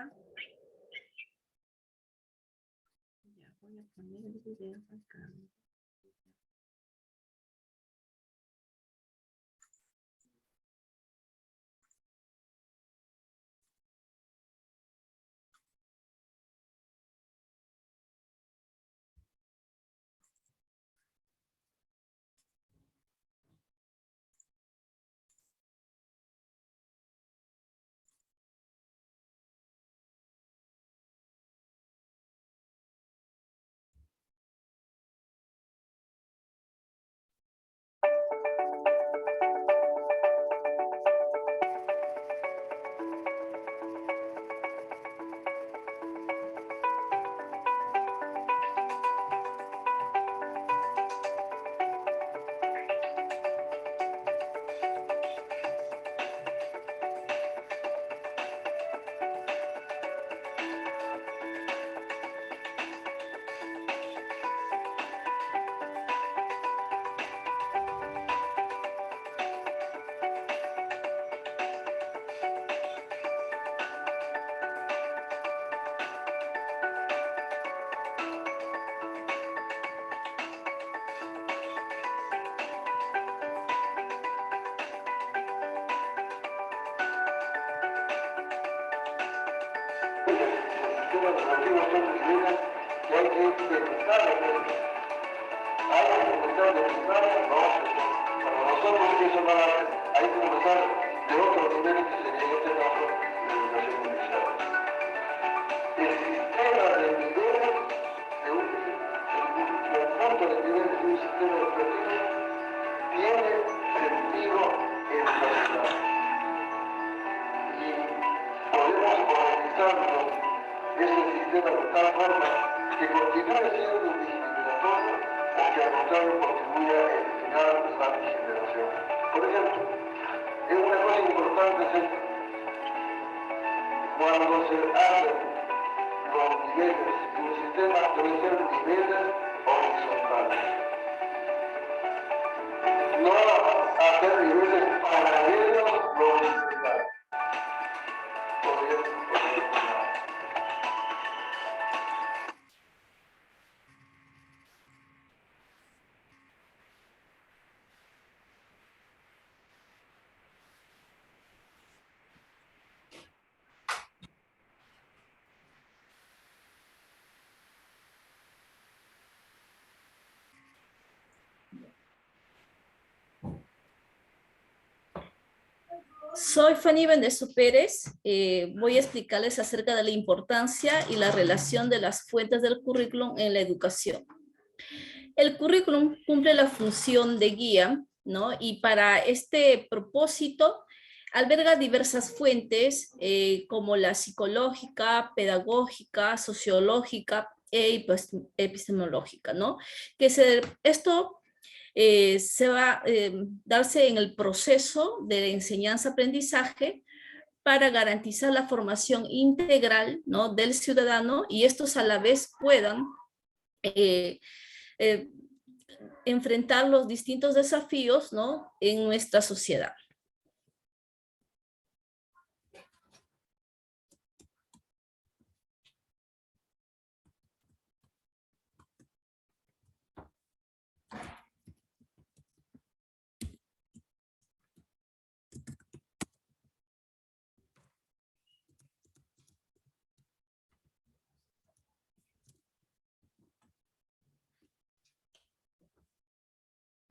Ya. Ya voy a poner el video acá. Soy Fanny Bendezo Pérez. Voy a explicarles acerca de la importancia y la relación de las fuentes del currículum en la educación. El currículum cumple la función de guía, ¿no? Y para este propósito alberga diversas fuentes como la psicológica, pedagógica, sociológica e epistemológica, ¿no? Esto se va a darse en el proceso de enseñanza-aprendizaje para garantizar la formación integral, ¿no?, del ciudadano, y estos a la vez puedan enfrentar los distintos desafíos, ¿no?, en nuestra sociedad.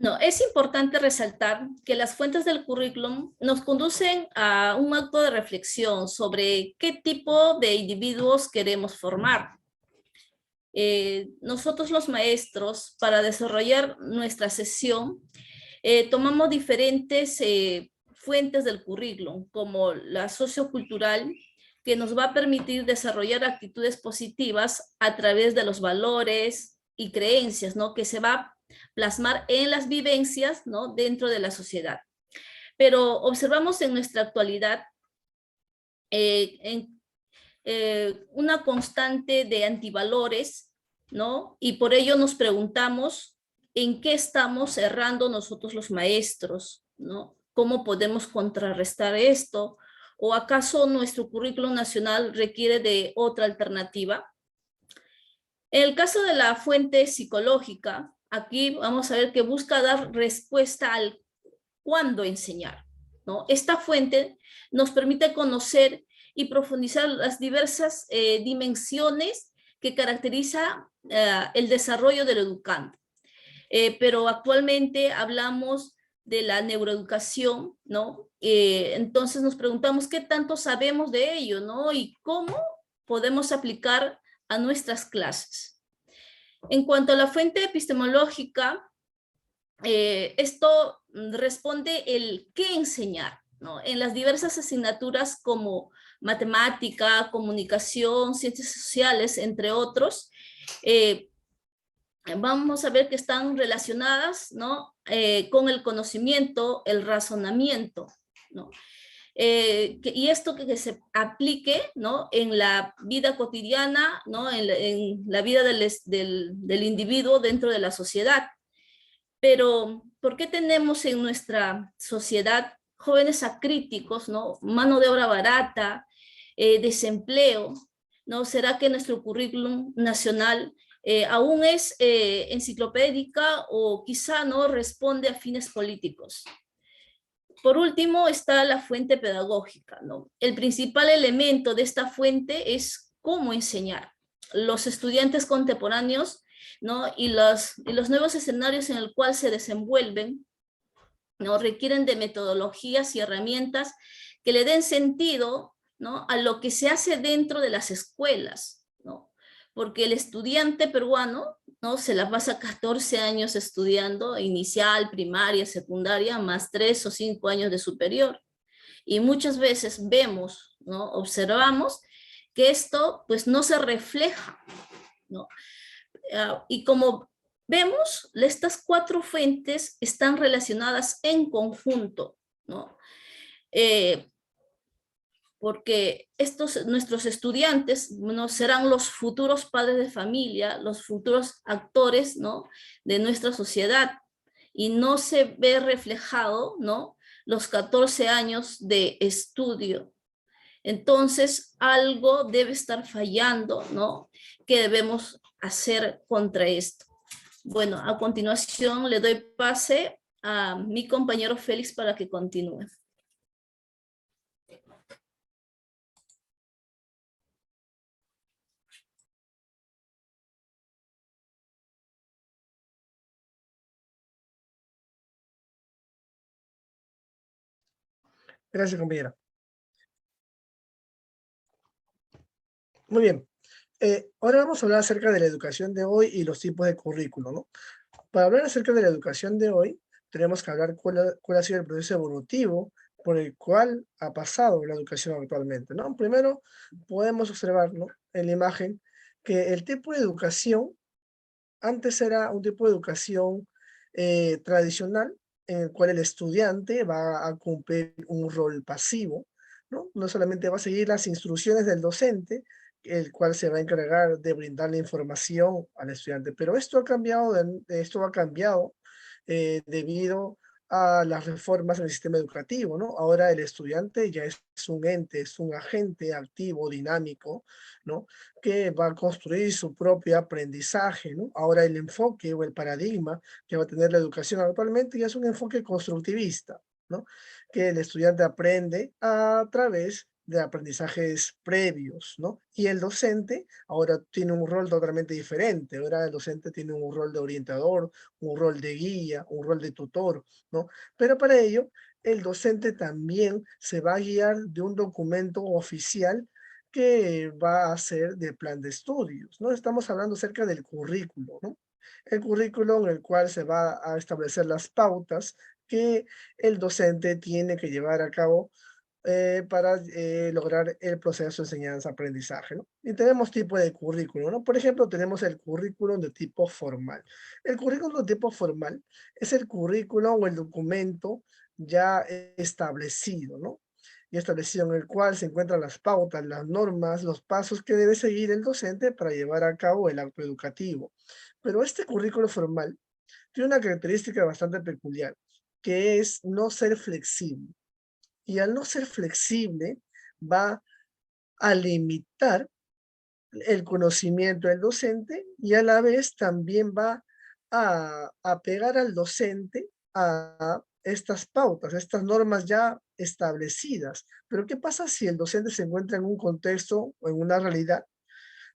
No, es importante resaltar que las fuentes del currículum nos conducen a un acto de reflexión sobre qué tipo de individuos queremos formar. Nosotros los maestros, para desarrollar nuestra sesión, tomamos diferentes fuentes del currículum, como la sociocultural, que nos va a permitir desarrollar actitudes positivas a través de los valores y creencias, ¿no?, que se va a plasmar en las vivencias, ¿no?, dentro de la sociedad. Pero observamos en nuestra actualidad una constante de antivalores, ¿no? Y por ello nos preguntamos en qué estamos errando nosotros los maestros, ¿no? ¿Cómo podemos contrarrestar esto? ¿O acaso nuestro currículum nacional requiere de otra alternativa? En el caso de la fuente psicológica, aquí vamos a ver que busca dar respuesta al cuándo enseñar, ¿no? Esta fuente nos permite conocer y profundizar las diversas dimensiones que caracteriza el desarrollo del educando. Pero actualmente hablamos de la neuroeducación, ¿no? Entonces nos preguntamos qué tanto sabemos de ello, ¿no? Y cómo podemos aplicar a nuestras clases. En cuanto a la fuente epistemológica, esto responde el qué enseñar, ¿no? En las diversas asignaturas como matemática, comunicación, ciencias sociales, entre otros, vamos a ver que están relacionadas, ¿no? Con el conocimiento, el razonamiento, ¿no? Y esto que se aplique, ¿no? En la vida cotidiana, ¿no? En la vida del individuo dentro de la sociedad. Pero, ¿por qué tenemos en nuestra sociedad jóvenes acríticos, ¿no? Mano de obra barata, desempleo, ¿no? ¿Será que nuestro currículum nacional aún es enciclopédica o quizá no responde a fines políticos? Por último está la fuente pedagógica, ¿no? El principal elemento de esta fuente es cómo enseñar. Los estudiantes contemporáneos, ¿no? Y los nuevos escenarios en el cual se desenvuelven, ¿no? Requieren de metodologías y herramientas que le den sentido, ¿no? A lo que se hace dentro de las escuelas, ¿no? Porque el estudiante peruano, ¿no? Se la pasa 14 años estudiando, inicial, primaria, secundaria, más 3 o 5 años de superior. Y muchas veces vemos, ¿no? Observamos que esto pues no se refleja, ¿no? Y como vemos, estas 4 fuentes están relacionadas en conjunto, ¿no? Eh, porque nuestros estudiantes, ¿no? Serán los futuros padres de familia, los futuros actores, ¿no? De nuestra sociedad, y no se ve reflejado, ¿no? Los 14 años de estudio. Entonces, algo debe estar fallando, ¿no? ¿Qué debemos hacer contra esto? Bueno, a continuación le doy pase a mi compañero Félix para que continúe. Gracias, compañera. Muy bien. Ahora vamos a hablar acerca de la educación de hoy y los tipos de currículo, ¿no? Para hablar acerca de la educación de hoy, tenemos que hablar cuál ha sido el proceso evolutivo por el cual ha pasado la educación actualmente, ¿no? Primero, podemos observar, ¿no? En la imagen que el tipo de educación antes era un tipo de educación tradicional en el cual el estudiante va a cumplir un rol pasivo, ¿no? No solamente va a seguir las instrucciones del docente, el cual se va a encargar de brindar la información al estudiante. Pero esto ha cambiado, debido a las reformas en el sistema educativo, ¿no? Ahora el estudiante ya es un ente, es un agente activo, dinámico, ¿no? Que va a construir su propio aprendizaje, ¿no? Ahora el enfoque o el paradigma que va a tener la educación actualmente ya es un enfoque constructivista, ¿no? Que el estudiante aprende a través de aprendizajes previos, ¿no? Y el docente ahora tiene un rol totalmente diferente. Ahora el docente tiene un rol de orientador, un rol de guía, un rol de tutor, ¿no? Pero para ello, el docente también se va a guiar de un documento oficial que va a ser de plan de estudios, ¿no? Estamos hablando acerca del currículo, ¿no? El currículo en el cual se va a establecer las pautas que el docente tiene que llevar a cabo para lograr el proceso de enseñanza-aprendizaje, ¿no? Y tenemos tipo de currículum, ¿no? Por ejemplo, tenemos el currículum de tipo formal. El currículum de tipo formal es el currículum o el documento ya establecido, ¿no? Y establecido en el cual se encuentran las pautas, las normas, los pasos que debe seguir el docente para llevar a cabo el acto educativo. Pero este currículo formal tiene una característica bastante peculiar, que es no ser flexible. Y al no ser flexible, va a limitar el conocimiento del docente y a la vez también va a pegar al docente a estas pautas, estas normas ya establecidas. Pero ¿qué pasa si el docente se encuentra en un contexto o en una realidad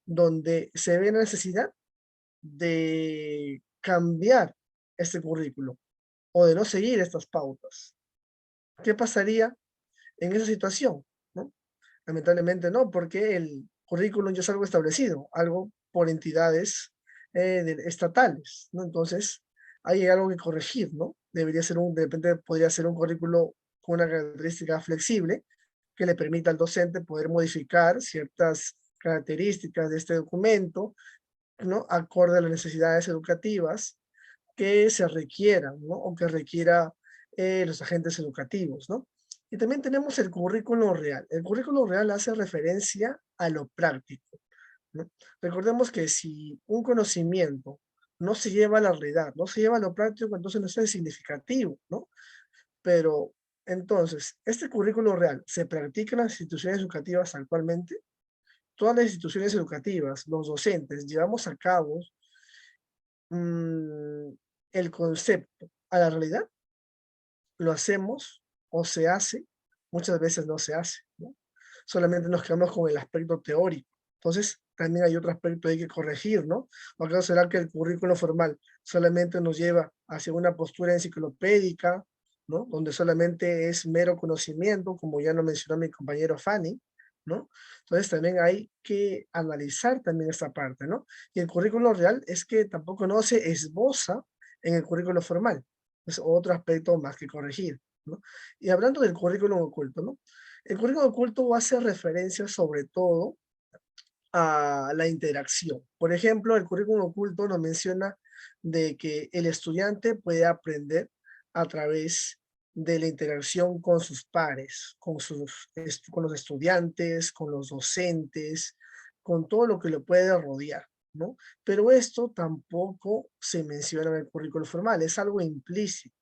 donde se ve la necesidad de cambiar este currículo o de no seguir estas pautas? ¿Qué pasaría en esa situación? ¿No? Lamentablemente no, porque el currículum ya es algo establecido, algo por entidades estatales, ¿no? Entonces, hay algo que corregir, ¿no? Debería ser de repente podría ser un currículo con una característica flexible que le permita al docente poder modificar ciertas características de este documento, ¿no? Acorde a las necesidades educativas que se requieran, ¿no? O que requiera los agentes educativos, ¿no? Y también tenemos el currículo real. El currículo real hace referencia a lo práctico, ¿no? Recordemos que si un conocimiento no se lleva a la realidad, no se lleva a lo práctico, entonces no es significativo, ¿no? Pero entonces, ¿este currículo real se practica en las instituciones educativas actualmente? Todas las instituciones educativas, los docentes, llevamos a cabo mm, el concepto a la realidad. Lo hacemos o se hace, muchas veces no se hace, ¿no? Solamente nos quedamos con el aspecto teórico. Entonces, también hay otro aspecto hay que corregir, ¿no? ¿O acaso será que el currículo formal solamente nos lleva hacia una postura enciclopédica, ¿no? Donde solamente es mero conocimiento, como ya lo mencionó mi compañero Fanny, ¿no? Entonces también hay que analizar también esta parte, ¿no? Y el currículo real es que tampoco no se esboza en el currículo formal. Es otro aspecto más que corregir, ¿no? Y hablando del currículum oculto, ¿no? El currículum oculto hace referencia sobre todo a la interacción. Por ejemplo, el currículum oculto nos menciona de que el estudiante puede aprender a través de la interacción con sus pares, con los estudiantes, con los docentes, con todo lo que le puede rodear, ¿no? Pero esto tampoco se menciona en el currículo formal, es algo implícito,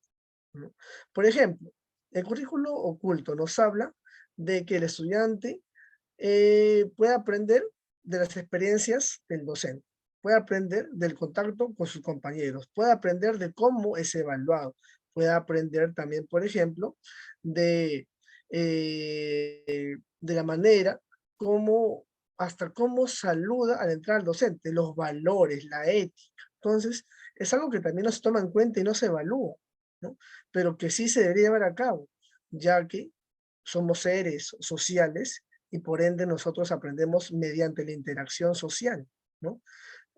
¿no? Por ejemplo, el currículo oculto nos habla de que el estudiante puede aprender de las experiencias del docente, puede aprender del contacto con sus compañeros, puede aprender de cómo es evaluado, puede aprender también, por ejemplo, de la manera como, hasta cómo saluda al entrar al docente, los valores, la ética. Entonces, es algo que también no se toma en cuenta y no se evalúa, ¿no? Pero que sí se debería llevar a cabo, ya que somos seres sociales y por ende nosotros aprendemos mediante la interacción social, ¿no?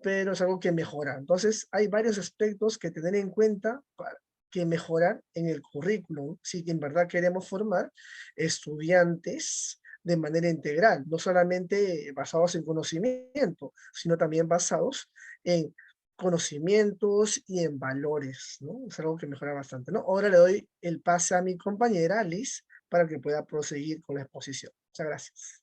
Pero es algo que mejora. Entonces, hay varios aspectos que tener en cuenta para que mejorar en el currículum, si en verdad queremos formar estudiantes de manera integral, no solamente basados en conocimiento, sino también basados en conocimientos y en valores, ¿no? Es algo que mejora bastante, ¿no? Ahora le doy el pase a mi compañera Liz para que pueda proseguir con la exposición. Muchas gracias.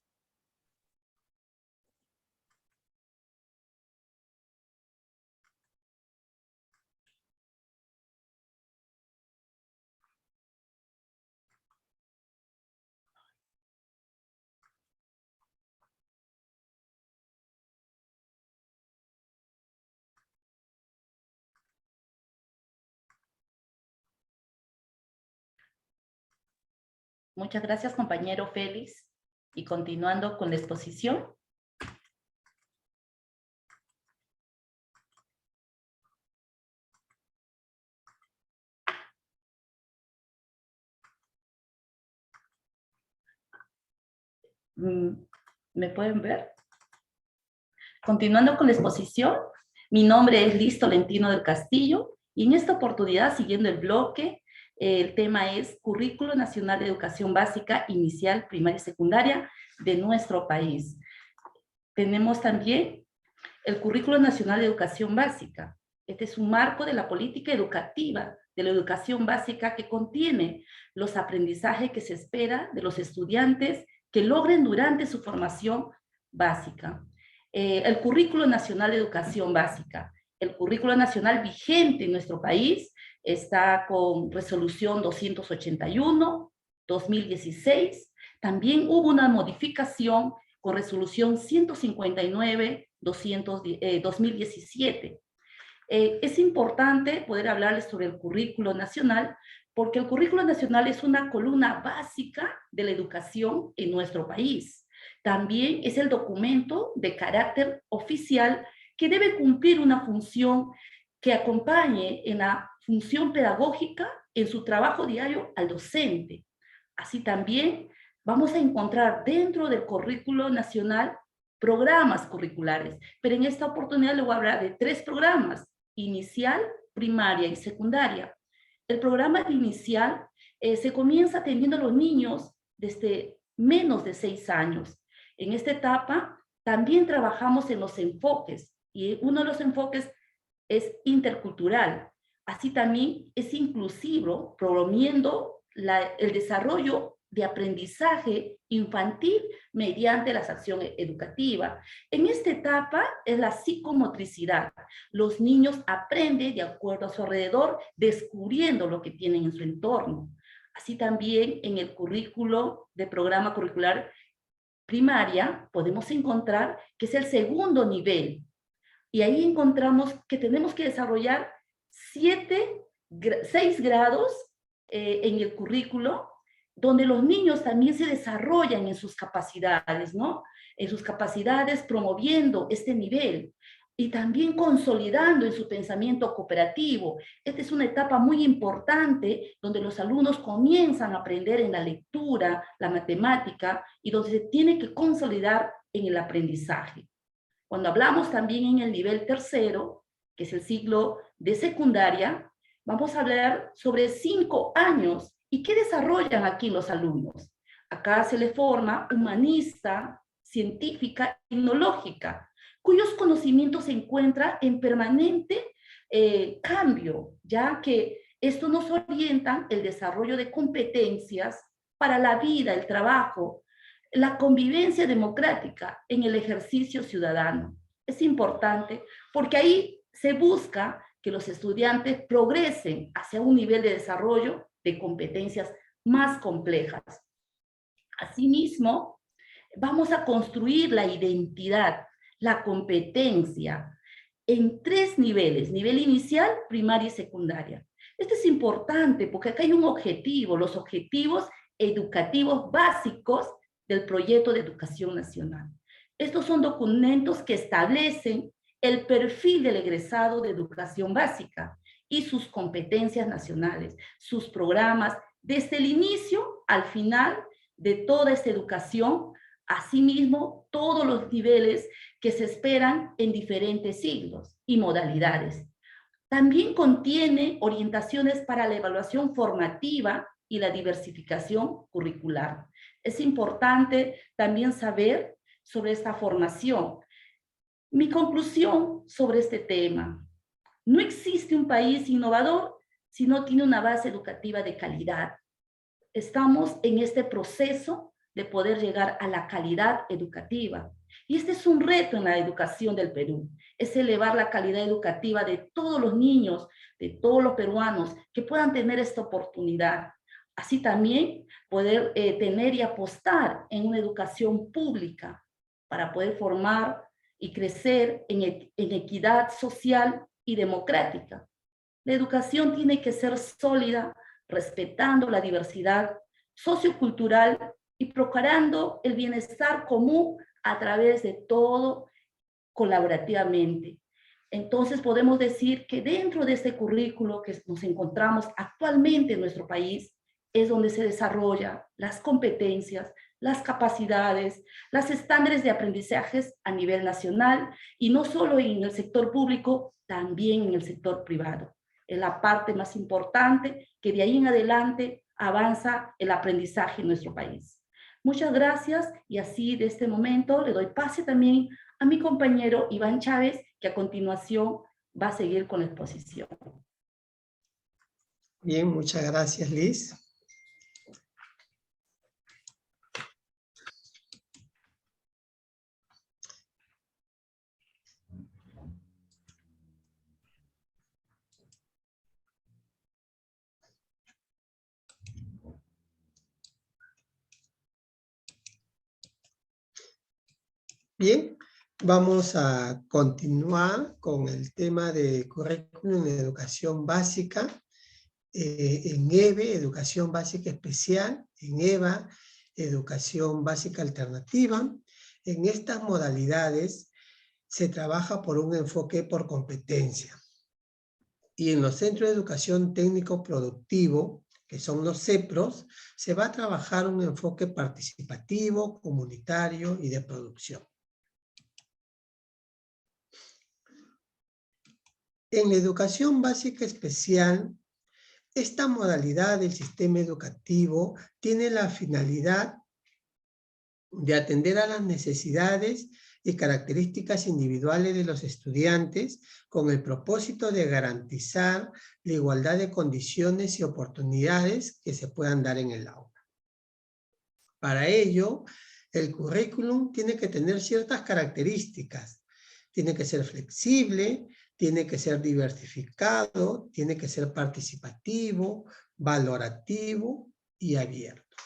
Muchas gracias, compañero Félix. Y continuando con la exposición. ¿Me pueden ver? Continuando con la exposición, mi nombre es Liz Tolentino del Castillo y en esta oportunidad, siguiendo el bloque, el tema es Currículo Nacional de Educación Básica Inicial, Primaria y Secundaria de nuestro país. Tenemos también el Currículo Nacional de Educación Básica. Este es un marco de la política educativa de la educación básica que contiene los aprendizajes que se espera de los estudiantes que logren durante su formación básica. El Currículo Nacional de Educación Básica. El currículo nacional vigente en nuestro país está con resolución 281, 2016, También hubo una modificación con resolución 159-2017. Es importante poder hablarles sobre el currículo nacional, porque el currículo nacional es una columna básica de la educación en nuestro país. También es el documento de carácter oficial que debe cumplir una función que acompañe en la función pedagógica en su trabajo diario al docente. Así también vamos a encontrar dentro del currículo nacional programas curriculares, pero en esta oportunidad le voy a hablar de 3 programas: inicial, primaria y secundaria. El programa inicial se comienza atendiendo a los niños desde menos de 6 años. En esta etapa también trabajamos en los enfoques, y uno de los enfoques es intercultural. Así también es inclusivo, promoviendo el desarrollo de aprendizaje infantil mediante la acciones educativas. En esta etapa es la psicomotricidad. Los niños aprenden de acuerdo a su alrededor, descubriendo lo que tienen en su entorno. Así también en el currículo de programa curricular primaria podemos encontrar que es el segundo nivel. Y ahí encontramos que tenemos que desarrollar 6 grados en el currículo, donde los niños también se desarrollan en sus capacidades, ¿no? En sus capacidades, promoviendo este nivel y también consolidando en su pensamiento cooperativo. Esta es una etapa muy importante donde los alumnos comienzan a aprender en la lectura, la matemática, y donde se tiene que consolidar en el aprendizaje. Cuando hablamos también en el nivel tercero, que es el ciclo de secundaria, vamos a hablar sobre 5 años. ¿Y qué desarrollan aquí los alumnos? Acá se les forma humanista, científica, tecnológica, cuyos conocimientos se encuentran en permanente cambio, ya que esto nos orienta el desarrollo de competencias para la vida, el trabajo, la convivencia democrática en el ejercicio ciudadano. Es importante porque ahí se busca que los estudiantes progresen hacia un nivel de desarrollo de competencias más complejas. Asimismo, vamos a construir la identidad, la competencia en 3 niveles: nivel inicial, primaria y secundaria. Esto es importante porque acá hay un objetivo, los objetivos educativos básicos del proyecto de educación nacional. Estos son documentos que establecen el perfil del egresado de educación básica y sus competencias nacionales, sus programas, desde el inicio al final de toda esta educación, asimismo todos los niveles que se esperan en diferentes siglos y modalidades. También contiene orientaciones para la evaluación formativa y la diversificación curricular. Es importante también saber sobre esta formación. Mi conclusión sobre este tema: no existe un país innovador si no tiene una base educativa de calidad. Estamos en este proceso de poder llegar a la calidad educativa. Y este es un reto en la educación del Perú, es elevar la calidad educativa de todos los niños, de todos los peruanos, que puedan tener esta oportunidad. Así también poder tener y apostar en una educación pública para poder formar y crecer en equidad social y democrática. La educación tiene que ser sólida, respetando la diversidad sociocultural y procurando el bienestar común a través de todo colaborativamente. Entonces podemos decir que dentro de este currículo que nos encontramos actualmente en nuestro país es donde se desarrollan las competencias, las capacidades, los estándares de aprendizajes a nivel nacional, y no solo en el sector público, también en el sector privado. Es la parte más importante, que de ahí en adelante avanza el aprendizaje en nuestro país. Muchas gracias, y así de este momento le doy pase también a mi compañero Iván Chávez, que a continuación va a seguir con la exposición. Bien, muchas gracias, Liz. Bien, vamos a continuar con el tema de currículum en educación básica, en EVE, educación básica especial, en EVA, educación básica alternativa. En estas modalidades se trabaja por un enfoque por competencia. Y en los centros de educación técnico productivo, que son los CEPROS, se va a trabajar un enfoque participativo, comunitario y de producción. En la educación básica especial, esta modalidad del sistema educativo tiene la finalidad de atender a las necesidades y características individuales de los estudiantes con el propósito de garantizar la igualdad de condiciones y oportunidades que se puedan dar en el aula. Para ello, el currículum tiene que tener ciertas características. Tiene que ser flexible, tiene que ser diversificado, tiene que ser participativo, valorativo y abierto.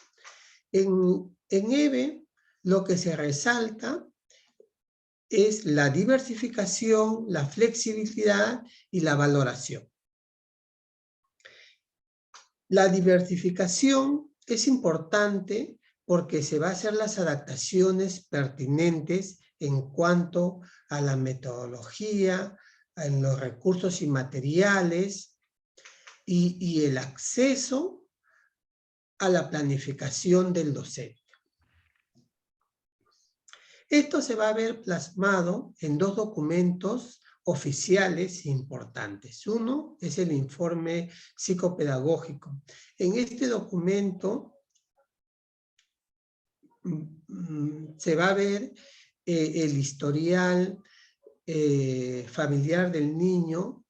En EVE, lo que se resalta es la diversificación, la flexibilidad y la valoración. La diversificación es importante porque se va a hacer las adaptaciones pertinentes en cuanto a la metodología, en los recursos y materiales y el acceso a la planificación del docente. Esto se va a ver plasmado en dos documentos oficiales importantes. Uno es el informe psicopedagógico. En este documento se va a ver el historial familiar del niño,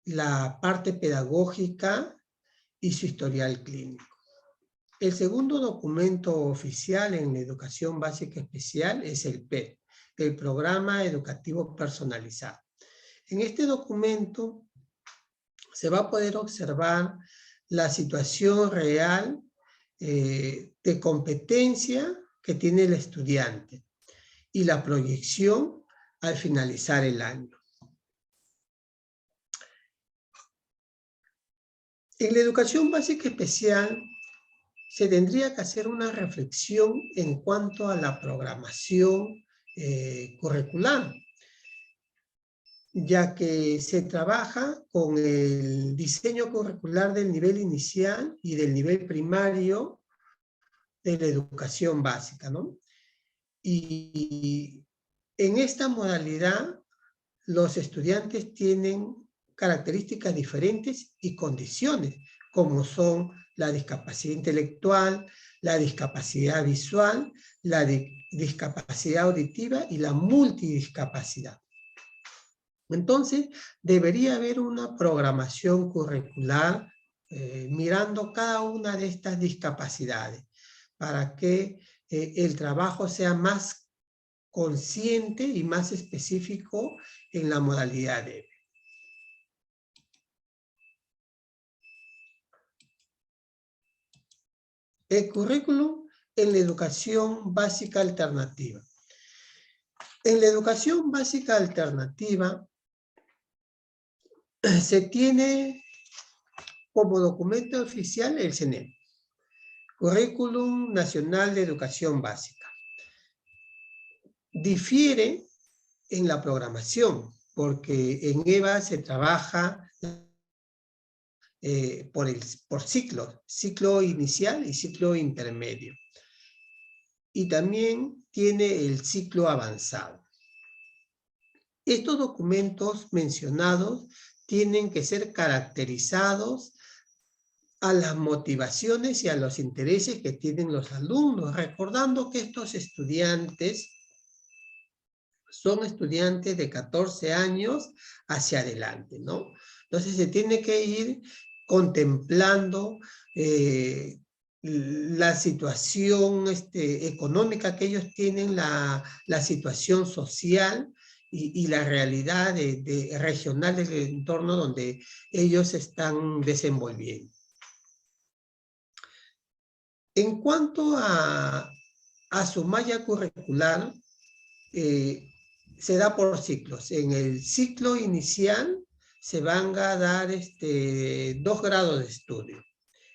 la parte pedagógica y su historial clínico. El segundo documento oficial en la educación básica especial es el PEP, el Programa Educativo Personalizado. En este documento se va a poder observar la situación real de competencia que tiene el estudiante y la proyección al finalizar el año. En la educación básica especial se tendría que hacer una reflexión en cuanto a la programación curricular, ya que se trabaja con el diseño curricular del nivel inicial y del nivel primario de la educación básica, ¿no? Y en esta modalidad los estudiantes tienen características diferentes y condiciones, como son la discapacidad intelectual, la discapacidad visual, la discapacidad auditiva y la multidiscapacidad. Entonces, debería haber una programación curricular mirando cada una de estas discapacidades para que el trabajo sea más consciente y más específico en la modalidad de EVE. El currículum en la educación básica alternativa. En la educación básica alternativa se tiene como documento oficial el CNEP, Currículum Nacional de Educación Básica. Difiere en la programación, porque en EVA se trabaja por ciclo inicial y ciclo intermedio. Y también tiene el ciclo avanzado. Estos documentos mencionados tienen que ser caracterizados a las motivaciones y a los intereses que tienen los alumnos, recordando que estos estudiantes son estudiantes de 14 años hacia adelante, ¿no? Entonces se tiene que ir contemplando la situación económica que ellos tienen, la situación social y la realidad regional del entorno donde ellos se están desenvolviendo. En cuanto a su malla curricular, se da por ciclos. En el ciclo inicial se van a dar 2 grados de estudio.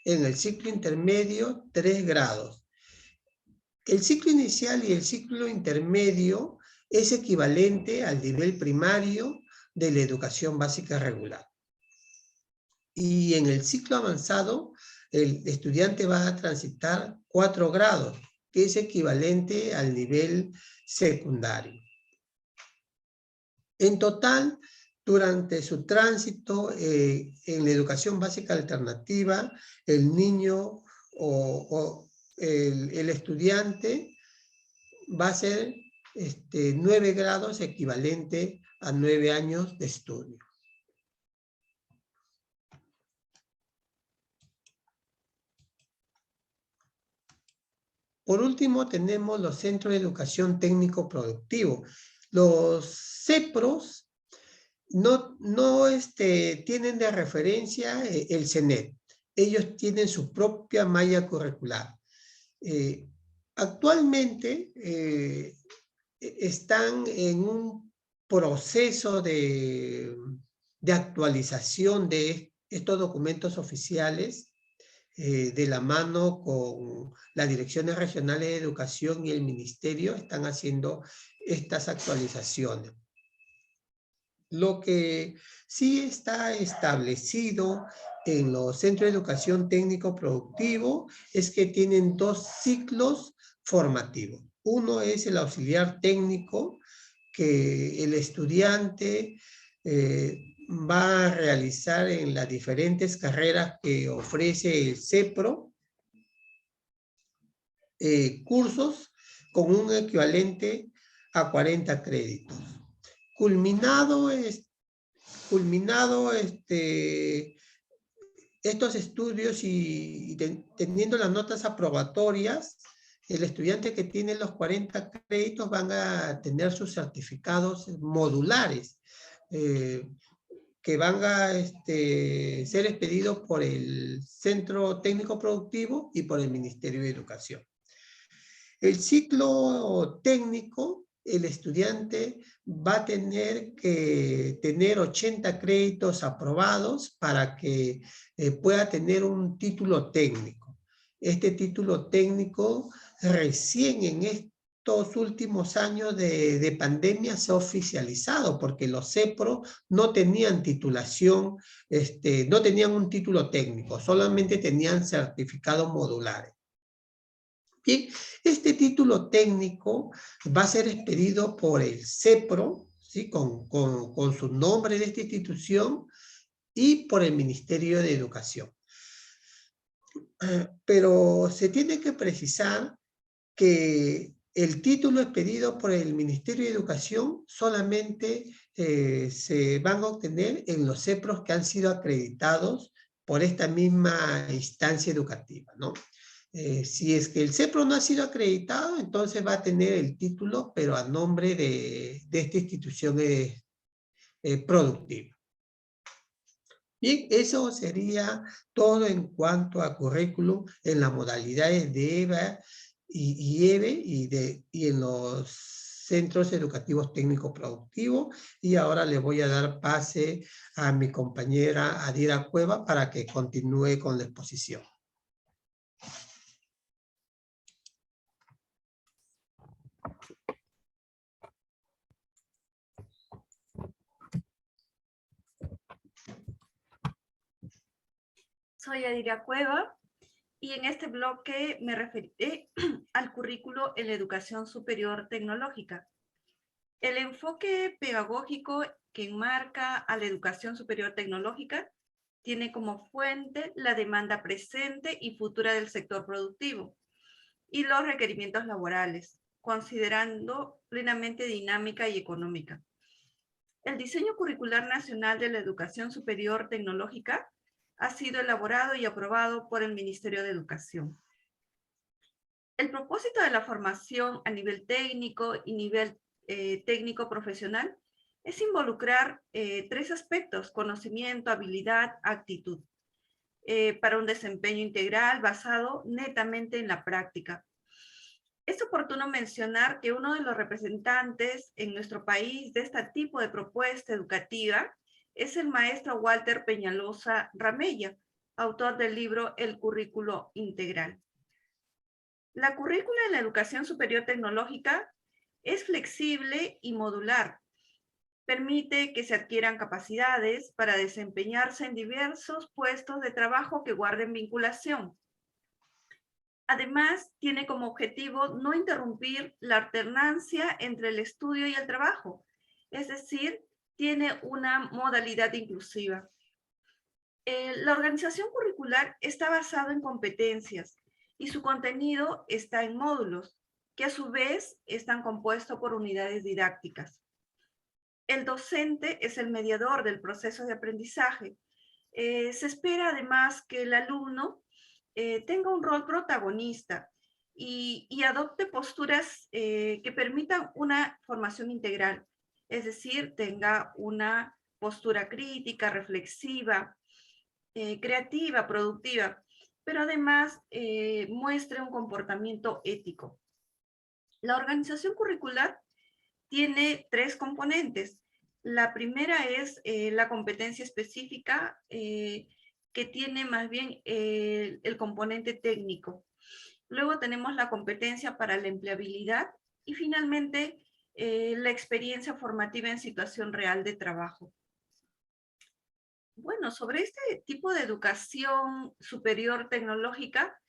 En el ciclo intermedio, 3 grados. El ciclo inicial y el ciclo intermedio es equivalente al nivel primario de la educación básica regular. Y en el ciclo avanzado, el estudiante va a transitar 4 grados, que es equivalente al nivel secundario. En total, durante su tránsito en la educación básica alternativa, el niño o el estudiante va a ser 9 grados, equivalente a 9 años de estudio. Por último, tenemos los centros de educación técnico productivo. Los CEPROS no tienen de referencia el CENET. Ellos tienen su propia malla curricular. Actualmente están en un proceso de actualización de estos documentos oficiales de la mano con las direcciones regionales de educación y el ministerio. Están haciendo estas actualizaciones. Lo que sí está establecido en los centros de educación técnico productivo es que tienen 2 ciclos formativos. Uno es el auxiliar técnico, que el estudiante va a realizar en las diferentes carreras que ofrece el CEPRO, cursos con un equivalente a 40 créditos. Culminado estos estudios y teniendo las notas aprobatorias, el estudiante que tiene los 40 créditos van a tener sus certificados modulares, que van a ser expedidos por el Centro Técnico Productivo y por el Ministerio de Educación. El ciclo técnico, el estudiante va a tener que tener 80 créditos aprobados para que pueda tener un título técnico. Este título técnico recién en estos últimos años de pandemia se ha oficializado, porque los CEPRO no tenían titulación, no tenían un título técnico, solamente tenían certificados modulares. Bien, este título técnico va a ser expedido por el CEPRO, ¿sí? con su nombre de esta institución, y por el Ministerio de Educación. Pero se tiene que precisar que el título expedido por el Ministerio de Educación solamente se van a obtener en los CEPROS que han sido acreditados por esta misma instancia educativa, ¿no? Si es que el CEPRO no ha sido acreditado, entonces va a tener el título, pero a nombre de esta institución productiva. Bien, eso sería todo en cuanto a currículum en las modalidades de EVA y EVE y en los centros educativos técnicos productivos. Y ahora le voy a dar pase a mi compañera Adira Cueva para que continúe con la exposición. Soy Adira Cueva y en este bloque me referiré al currículo en la educación superior tecnológica. El enfoque pedagógico que enmarca a la educación superior tecnológica tiene como fuente la demanda presente y futura del sector productivo y los requerimientos laborales, considerando plenamente dinámica y económica. El diseño curricular nacional de la educación superior tecnológica ha sido elaborado y aprobado por el Ministerio de Educación. El propósito de la formación a nivel técnico y nivel técnico profesional es involucrar 3 aspectos: conocimiento, habilidad, actitud, para un desempeño integral basado netamente en la práctica. Es oportuno mencionar que uno de los representantes en nuestro país de este tipo de propuesta educativa es el maestro Walter Peñalosa Ramella, autor del libro El Currículo Integral. La currícula de la educación superior tecnológica es flexible y modular. Permite que se adquieran capacidades para desempeñarse en diversos puestos de trabajo que guarden vinculación. Además, tiene como objetivo no interrumpir la alternancia entre el estudio y el trabajo, es decir, tiene una modalidad inclusiva. La organización curricular está basada en competencias y su contenido está en módulos, que a su vez están compuestos por unidades didácticas. El docente es el mediador del proceso de aprendizaje. Se espera además que el alumno tenga un rol protagonista y adopte posturas que permitan una formación integral, es decir, tenga una postura crítica, reflexiva, creativa, productiva, pero además muestre un comportamiento ético. La organización curricular tiene 3 componentes. La primera es la competencia específica, que tiene más bien el componente técnico. Luego tenemos la competencia para la empleabilidad y finalmente la experiencia formativa en situación real de trabajo. Bueno, sobre este tipo de educación superior tecnológica,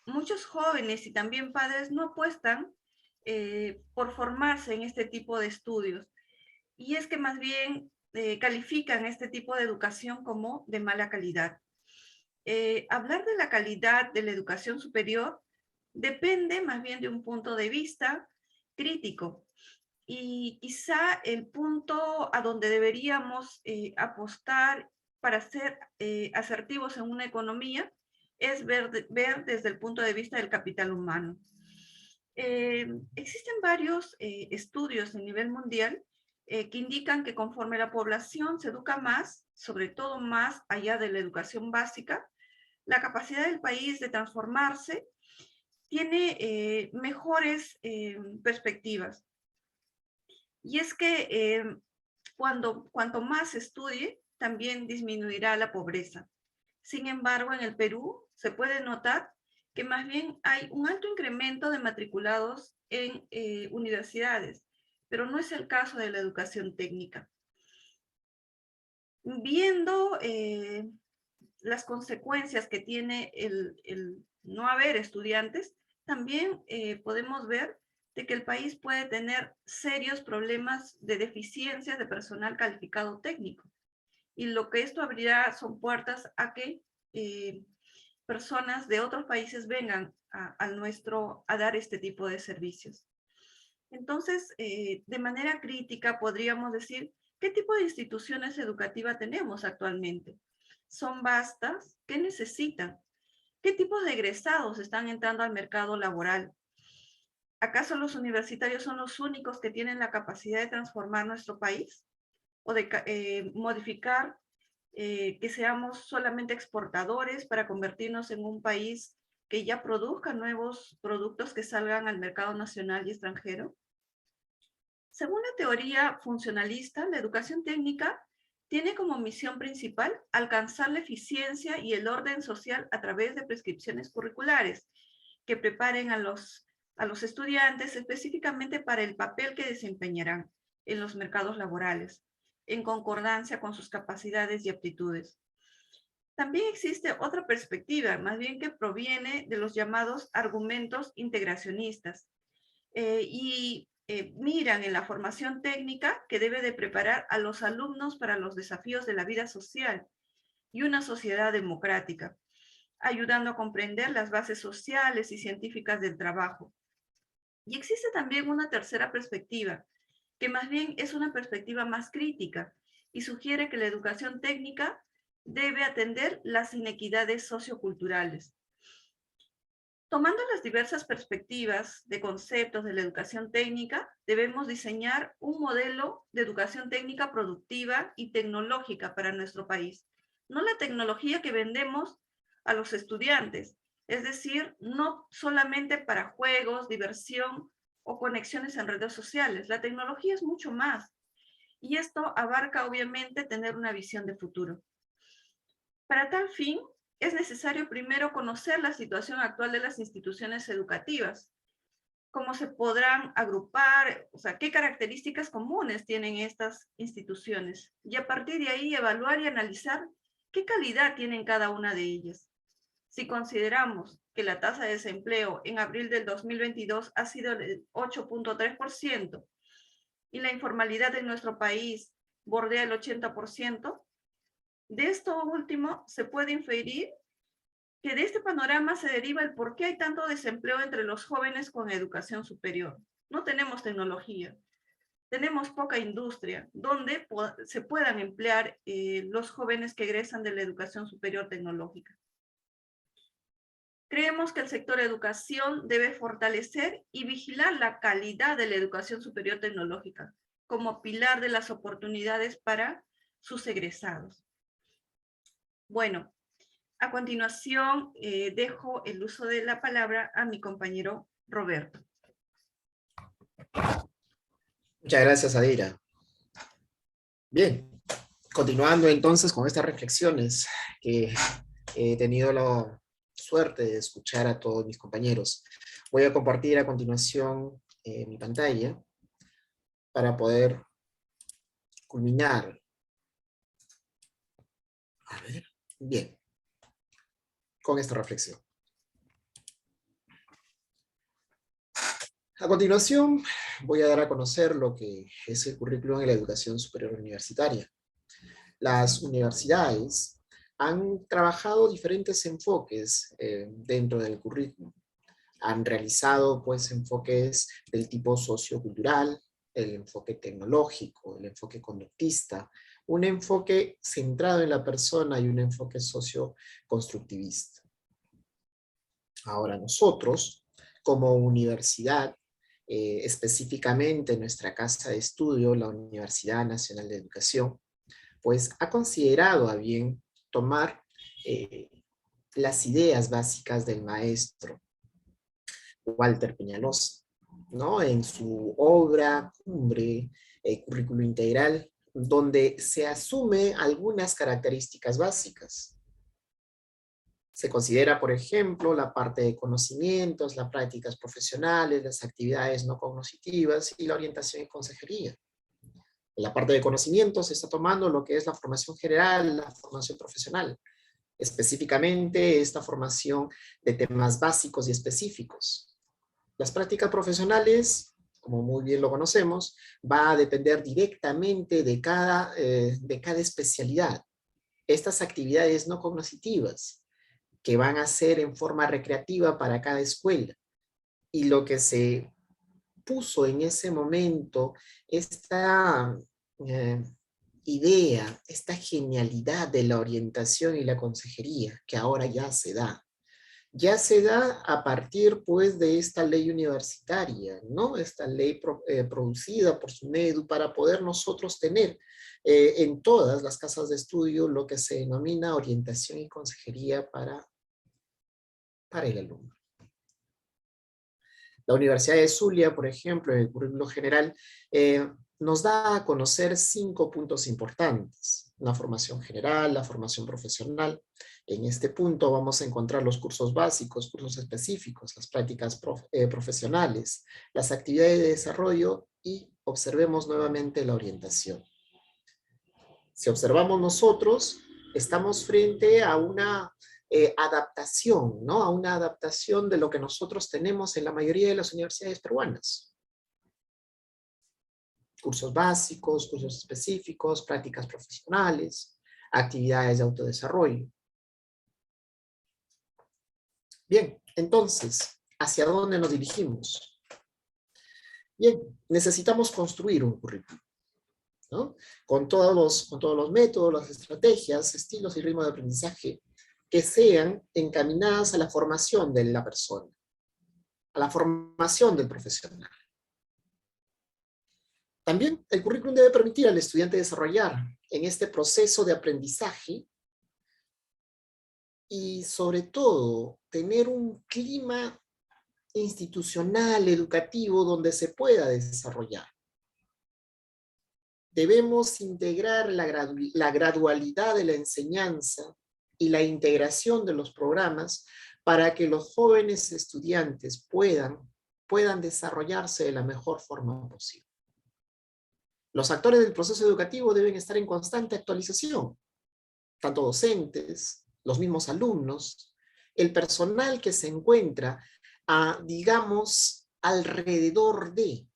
muchos jóvenes y también padres no apuestan por formarse en este tipo de estudios. Y es que más bien califican este tipo de educación como de mala calidad. Hablar de la calidad de la educación superior depende más bien de un punto de vista crítico. Y quizá el punto a donde deberíamos apostar para ser asertivos en una economía es ver desde el punto de vista del capital humano. Existen varios estudios a nivel mundial que indican que conforme la población se educa más, sobre todo más allá de la educación básica, la capacidad del país de transformarse tiene mejores perspectivas. Y es que cuanto más se estudie, también disminuirá la pobreza. Sin embargo, en el Perú se puede notar que más bien hay un alto incremento de matriculados en universidades, pero no es el caso de la educación técnica. Viendo las consecuencias que tiene el no haber estudiantes, también podemos ver de que el país puede tener serios problemas de deficiencias de personal calificado técnico. Y lo que esto abrirá son puertas a que personas de otros países vengan al nuestro a dar este tipo de servicios. Entonces, de manera crítica podríamos decir, ¿qué tipo de instituciones educativas tenemos actualmente? ¿Son vastas? ¿Qué necesitan? ¿Qué tipos de egresados están entrando al mercado laboral? ¿Acaso los universitarios son los únicos que tienen la capacidad de transformar nuestro país? ¿O de modificar que seamos solamente exportadores para convertirnos en un país que ya produzca nuevos productos que salgan al mercado nacional y extranjero? Según la teoría funcionalista, la educación técnica tiene como misión principal alcanzar la eficiencia y el orden social a través de prescripciones curriculares que preparen a los estudiantes específicamente para el papel que desempeñarán en los mercados laborales, en concordancia con sus capacidades y aptitudes. También existe otra perspectiva, más bien que proviene de los llamados argumentos integracionistas, miran en la formación técnica que debe de preparar a los alumnos para los desafíos de la vida social y una sociedad democrática, ayudando a comprender las bases sociales y científicas del trabajo. Y existe también una tercera perspectiva, que más bien es una perspectiva más crítica y sugiere que la educación técnica debe atender las inequidades socioculturales. Tomando las diversas perspectivas de conceptos de la educación técnica, debemos diseñar un modelo de educación técnica productiva y tecnológica para nuestro país. No la tecnología que vendemos a los estudiantes, es decir, no solamente para juegos, diversión o conexiones en redes sociales. La tecnología es mucho más. Y esto abarca, obviamente, tener una visión de futuro. Para tal fin, es necesario primero conocer la situación actual de las instituciones educativas, cómo se podrán agrupar, o sea, qué características comunes tienen estas instituciones, y a partir de ahí evaluar y analizar qué calidad tienen cada una de ellas. Si consideramos que la tasa de desempleo en abril del 2022 ha sido del 8.3% y la informalidad en nuestro país bordea el 80%, de esto último se puede inferir que de este panorama se deriva el por qué hay tanto desempleo entre los jóvenes con educación superior. No tenemos tecnología, tenemos poca industria donde se puedan emplear los jóvenes que egresan de la educación superior tecnológica. Creemos que el sector educación debe fortalecer y vigilar la calidad de la educación superior tecnológica como pilar de las oportunidades para sus egresados. Bueno, a continuación dejo el uso de la palabra a mi compañero Roberto. Muchas gracias, Adira. Bien, continuando entonces con estas reflexiones que he tenido la suerte de escuchar a todos mis compañeros. Voy a compartir a continuación mi pantalla para poder culminar. A ver, bien, con esta reflexión. A continuación, voy a dar a conocer lo que es el currículum en la educación superior universitaria. Las universidades han trabajado diferentes enfoques dentro del currículum. Han realizado pues enfoques del tipo sociocultural, el enfoque tecnológico, el enfoque conductista, un enfoque centrado en la persona y un enfoque socioconstructivista. Ahora nosotros, como universidad, específicamente nuestra casa de estudio, la Universidad Nacional de Educación, pues ha considerado a bien tomar las ideas básicas del maestro Walter Peñalosa, ¿no? En su obra Cumbre, Currículo Integral, donde se asume algunas características básicas. Se considera, por ejemplo, la parte de conocimientos, las prácticas profesionales, las actividades no cognitivas y la orientación y consejería. En la parte de conocimientos se está tomando lo que es la formación general, la formación profesional, específicamente esta formación de temas básicos y específicos. Las prácticas profesionales, como muy bien lo conocemos, va a depender directamente de cada especialidad. Estas actividades no cognitivas, que van a ser en forma recreativa para cada escuela. Y lo que se puso en ese momento, esta idea, esta genialidad de la orientación y la consejería, que ahora ya se da. Ya se da a partir, pues, de esta ley universitaria, ¿no? Esta ley producida por SUNEDU para poder nosotros tener en todas las casas de estudio lo que se denomina orientación y consejería para el alumno. La Universidad de Zulia, por ejemplo, en el currículo general, nos da a conocer 5 puntos importantes. La formación general, la formación profesional. En este punto vamos a encontrar los cursos básicos, cursos específicos, las prácticas profesionales, las actividades de desarrollo y observemos nuevamente la orientación. Si observamos nosotros, estamos frente a una adaptación, ¿no? A una adaptación de lo que nosotros tenemos en la mayoría de las universidades peruanas. Cursos básicos, cursos específicos, prácticas profesionales, actividades de autodesarrollo. Bien, entonces, ¿hacia dónde nos dirigimos? Bien, necesitamos construir un currículum, ¿no? Con todos los métodos, las estrategias, estilos y ritmos de aprendizaje que sean encaminadas a la formación de la persona, a la formación del profesional. También el currículum debe permitir al estudiante desarrollar en este proceso de aprendizaje y sobre todo tener un clima institucional, educativo, donde se pueda desarrollar. Debemos integrar la gradualidad de la enseñanza y la integración de los programas para que los jóvenes estudiantes puedan desarrollarse de la mejor forma posible. Los actores del proceso educativo deben estar en constante actualización, tanto docentes, los mismos alumnos, el personal que se encuentra, digamos, alrededor de.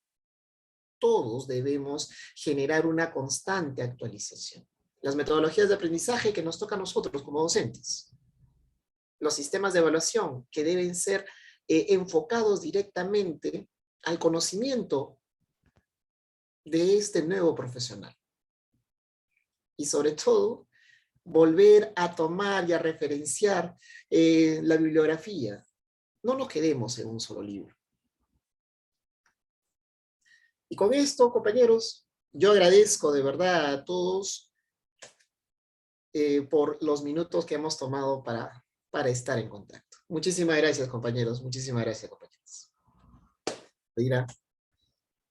Todos debemos generar una constante actualización. Las metodologías de aprendizaje que nos toca a nosotros como docentes. Los sistemas de evaluación que deben ser enfocados directamente al conocimiento de este nuevo profesional. Y sobre todo, volver a tomar y a referenciar la bibliografía. No nos quedemos en un solo libro. Y con esto, compañeros, yo agradezco de verdad a todos por los minutos que hemos tomado para estar en contacto. Muchísimas gracias, compañeros. Muchísimas gracias, compañeros.